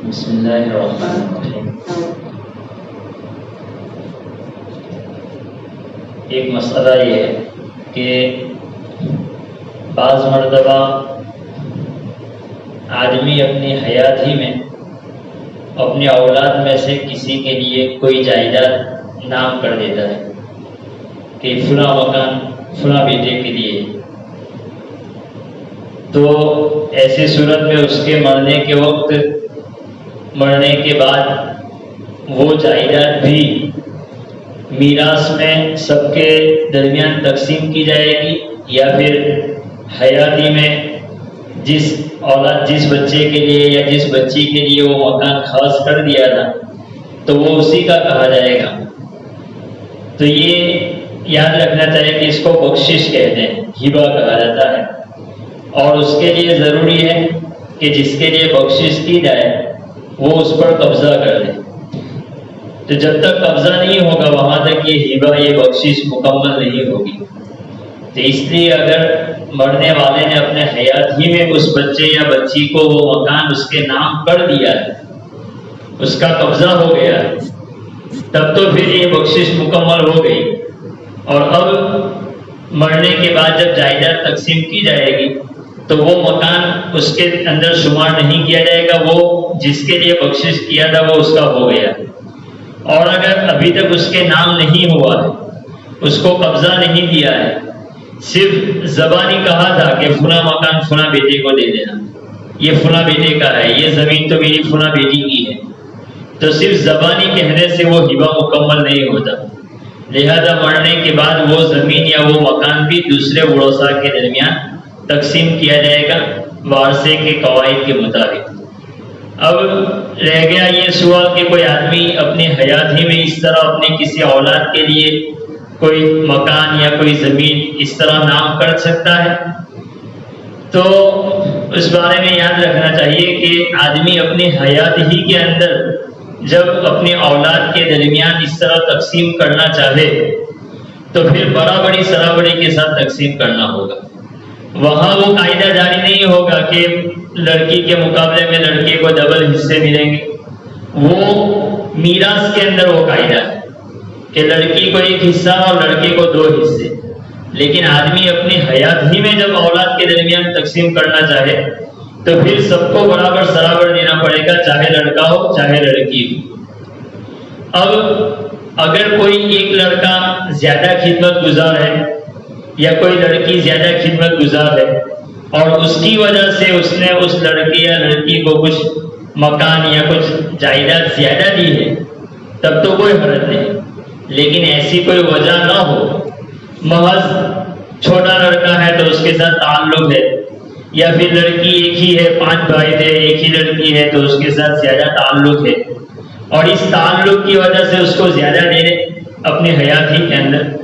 بسم اللہ الرحمن الرحیم۔ ایک مسئلہ یہ ہے کہ بعض مرتبہ آدمی اپنی حیات ہی میں اپنی اولاد میں سے کسی کے لیے کوئی جائیداد نام کر دیتا ہے کہ فلاں مکان فلاں بیٹے کے لیے، تو ایسی صورت میں اس کے مرنے کے وقت، مرنے کے بعد وہ جائیداد بھی میراث میں سب کے درمیان تقسیم کی جائے گی، یا پھر حیاتی میں جس اولاد، جس بچے کے لیے یا جس بچی کے لیے وہ مکان خاص کر دیا تھا تو وہ اسی کا کہا جائے گا۔ تو یہ یاد رکھنا چاہیے کہ اس کو بخشش کہتے ہیں، ہبہ کہا جاتا ہے، اور اس کے لیے ضروری ہے کہ جس کے لیے بخشش کی جائے وہ اس پر قبضہ کر لے۔ تو جب تک قبضہ نہیں ہوگا وہاں تک یہ ہبہ، یہ بخشش مکمل نہیں ہوگی۔ تو اس لیے اگر مرنے والے نے اپنے حیات ہی میں اس بچے یا بچی کو وہ مکان اس کے نام کر دیا ہے، اس کا قبضہ ہو گیا ہے، تب تو پھر یہ بخشش مکمل ہو گئی، اور اب مرنے کے بعد جب جائیداد تقسیم کی جائے گی تو وہ مکان اس کے اندر شمار نہیں کیا جائے گا، وہ جس کے لیے بخشش کیا تھا وہ اس کا ہو گیا۔ اور اگر ابھی تک اس کے نام نہیں ہوا ہے، اس کو قبضہ نہیں دیا ہے، صرف زبانی کہا تھا کہ فلاں مکان فلاں بیٹے کو دے دینا، یہ فلاں بیٹے کا ہے، یہ زمین تو میری فلاں بیٹی کی ہے، تو صرف زبانی کہنے سے وہ ہبہ مکمل نہیں ہوتا، لہذا مرنے کے بعد وہ زمین یا وہ مکان بھی دوسرے ورثاء کے درمیان تقسیم کیا جائے گا وارثے کے قواعد کے مطابق۔ اب رہ گیا یہ سوال کہ کوئی آدمی اپنی حیات ہی میں اس طرح اپنے کسی اولاد کے لیے کوئی مکان یا کوئی زمین اس طرح نام کر سکتا ہے، تو اس بارے میں یاد رکھنا چاہیے کہ آدمی اپنی حیات ہی کے اندر جب اپنی اولاد کے درمیان اس طرح تقسیم کرنا چاہے تو پھر برابری سرابری کے ساتھ تقسیم کرنا ہوگا۔ وہاں وہ قاعدہ جاری نہیں ہوگا کہ لڑکی کے مقابلے میں لڑکے کو ڈبل حصے ملیں گے، وہ میراث کے اندر وہ قاعدہ ہے کہ لڑکی کو ایک حصہ اور لڑکے کو 2 حصے، لیکن آدمی اپنی حیات ہی میں جب اولاد کے درمیان تقسیم کرنا چاہے تو پھر سب کو برابر سرابر دینا پڑے گا، چاہے لڑکا ہو چاہے لڑکی ہو۔ اب اگر کوئی ایک لڑکا زیادہ خدمت گزار ہے یا کوئی لڑکی زیادہ خدمت گزار ہے اور اس کی وجہ سے اس نے اس لڑکے یا لڑکی کو کچھ مکان یا کچھ جائیداد زیادہ دی ہے تب تو کوئی حرج نہیں، لیکن ایسی کوئی وجہ نہ ہو، محض چھوٹا لڑکا ہے تو اس کے ساتھ تعلق ہے، یا پھر لڑکی ایک ہی ہے، 5 بھائی تھے، ایک ہی لڑکی ہے تو اس کے ساتھ زیادہ تعلق ہے، اور اس تعلق کی وجہ سے اس کو زیادہ دے اپنی حیات ہی کے اندر،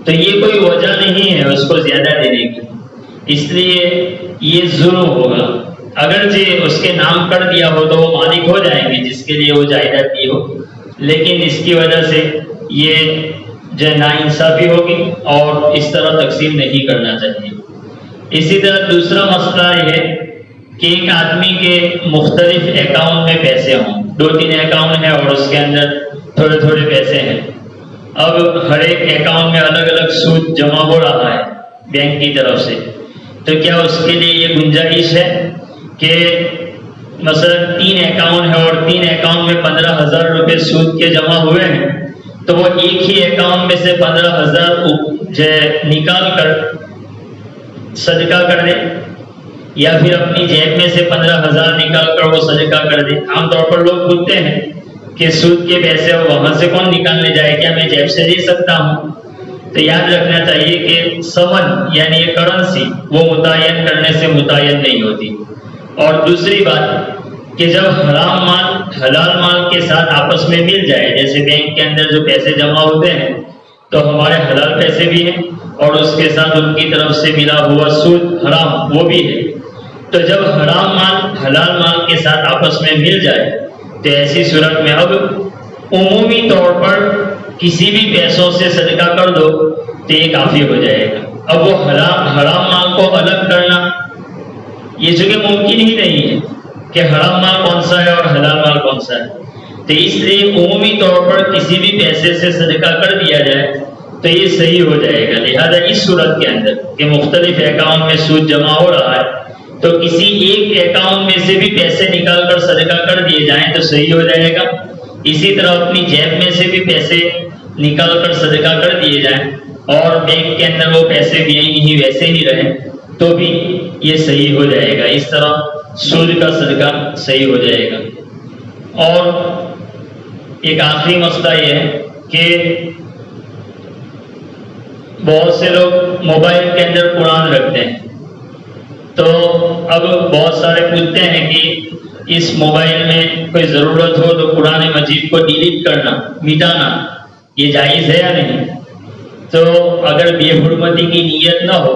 تو یہ کوئی وجہ نہیں ہے اس کو زیادہ دینے کی، اس لیے یہ ظلم ہوگا۔ اگرچہ اس کے نام کر دیا ہو تو وہ مالک ہو جائیں گے جس کے لیے وہ جائیداد دی ہو، لیکن اس کی وجہ سے یہ جو ناانصافی ہوگی اور اس طرح تقسیم نہیں کرنا چاہیے۔ اسی طرح دوسرا مسئلہ یہ ہے کہ ایک آدمی کے مختلف اکاؤنٹ میں پیسے ہوں، 2-3 اکاؤنٹ ہیں اور اس کے اندر تھوڑے تھوڑے پیسے ہیں، اب ہر ایک اکاؤنٹ میں الگ الگ سود جمع ہو رہا ہے بینک کی طرف سے، تو کیا اس کے لیے یہ گنجائش ہے کہ مثلا 3 اکاؤنٹ ہے اور 3 اکاؤنٹ میں 15,000 روپے سود کے جمع ہوئے ہیں، تو وہ ایک ہی اکاؤنٹ میں سے 15,000 نکال کر صدقہ کر دے، یا پھر اپنی جیب میں سے 15,000 نکال کر وہ صدقہ کر دے؟ عام طور پر لوگ پوچھتے ہیں کہ سود کے پیسے وہاں سے کون نکالنے جائے، کیا میں جیب سے دے سکتا ہوں؟ تو یاد رکھنا چاہیے کہ ثمن یعنی یہ کرنسی وہ متعین کرنے سے متعین نہیں ہوتی، اور دوسری بات کہ جب حرام مال حلال مال کے ساتھ آپس میں مل جائے، جیسے بینک کے اندر جو پیسے جمع ہوتے ہیں تو ہمارے حلال پیسے بھی ہیں اور اس کے ساتھ ان کی طرف سے ملا ہوا سود حرام وہ بھی ہے، تو جب حرام مال حلال مال کے ساتھ آپس میں مل جائے تو ایسی صورت میں اب عمومی طور پر کسی بھی پیسوں سے صدقہ کر دو تو یہ کافی ہو جائے گا۔ اب وہ حرام مال کو الگ کرنا یہ چونکہ ممکن ہی نہیں ہے کہ حرام مال کون سا ہے اور حلال مال سا ہے. تو اس لیے عمومی طور پر کسی بھی پیسے سے صدقہ کر دیا جائے تو یہ صحیح ہو جائے گا. لہذا اس صورت کے اندر کہ مختلف اکاؤنٹ میں سود جمع ہو رہا ہے تو کسی ایک اکاؤنٹ میں سے بھی پیسے نکال کر صدقہ کر دیے جائیں تو صحیح ہو جائے گا. اسی طرح اپنی جیب میں سے بھی پیسے نکال کر صدقہ کر دیے جائیں اور بینک کے اندر وہ پیسے بھی نہیں ویسے ہی رہیں تو بھی یہ صحیح ہو جائے گا. اس طرح سود کا صدقہ صحیح ہو جائے گا. اور ایک آخری مسئلہ یہ ہے کہ بہت سے لوگ موبائل کے اندر قرآن رکھتے ہیں تو اب بہت سارے پوچھتے ہیں کہ اس موبائل میں کوئی ضرورت ہو تو قرآن مجید کو ڈیلیٹ کرنا مٹانا یہ جائز ہے یا نہیں. تو اگر بے حرمتی کی نیت نہ ہو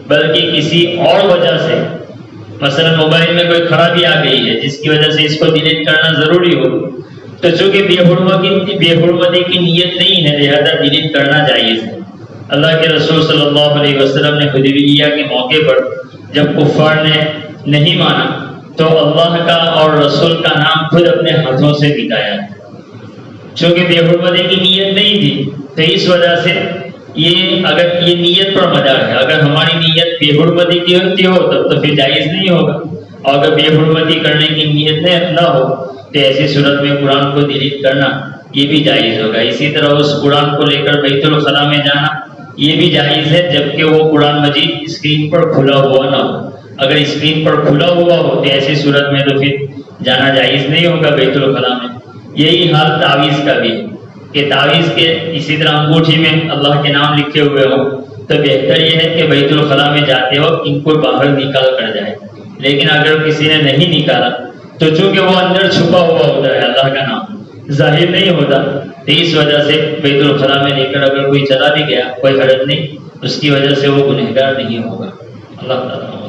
بلکہ کسی اور وجہ سے مثلا موبائل میں کوئی خرابی آ گئی ہے جس کی وجہ سے اس کو ڈیلیٹ کرنا ضروری ہو تو چونکہ بے حرمتی کی نیت نہیں ہے لہذا ڈیلیٹ کرنا جائز ہے. اللہ کے رسول صلی اللہ علیہ وسلم نے حدیبیہ کے موقع پر جب کفار نے نہیں مانا تو اللہ کا اور رسول کا نام خود اپنے ہاتھوں سے مٹایا. چونکہ بے حرمتی کی نیت نہیں تھی تو اس وجہ سے یہ اگر یہ نیت پر مدار ہے. اگر ہماری نیت بے حرمتی کی ہوتی ہو تب تو پھر جائز نہیں ہوگا اور اگر بے حرمتی کرنے کی نیت نہ ہو تو ایسی صورت میں قرآن کو ڈیلیٹ کرنا یہ بھی جائز ہوگا. اسی طرح اس قرآن کو لے کر بیت الخلاء میں جانا یہ بھی جائز ہے جبکہ وہ قرآن مجید اسکرین پر کھلا ہوا نہ ہو. اگر اسکرین پر کھلا ہوا ہو تو ایسی صورت میں تو پھر جانا جائز نہیں ہوگا بیت الخلاء میں. یہی حال تعویذ کا بھی کہ تعویذ کے اسی طرح انگوٹھی میں اللہ کے نام لکھے ہوئے ہوں تو بہتر یہ ہے کہ بیت الخلاء میں جاتے وقت ان کو باہر نکال کر جائے. لیکن اگر کسی نے نہیں نکالا تو چونکہ وہ اندر چھپا ہوا ہوتا ہے اللہ کا نام ظاہر نہیں ہوتا تو اس وجہ سے بیت الخلاء میں لے کر اگر کوئی چلا بھی گیا کوئی حرج نہیں, اس کی وجہ سے وہ گنہگار نہیں ہوگا. اللہ تعالیٰ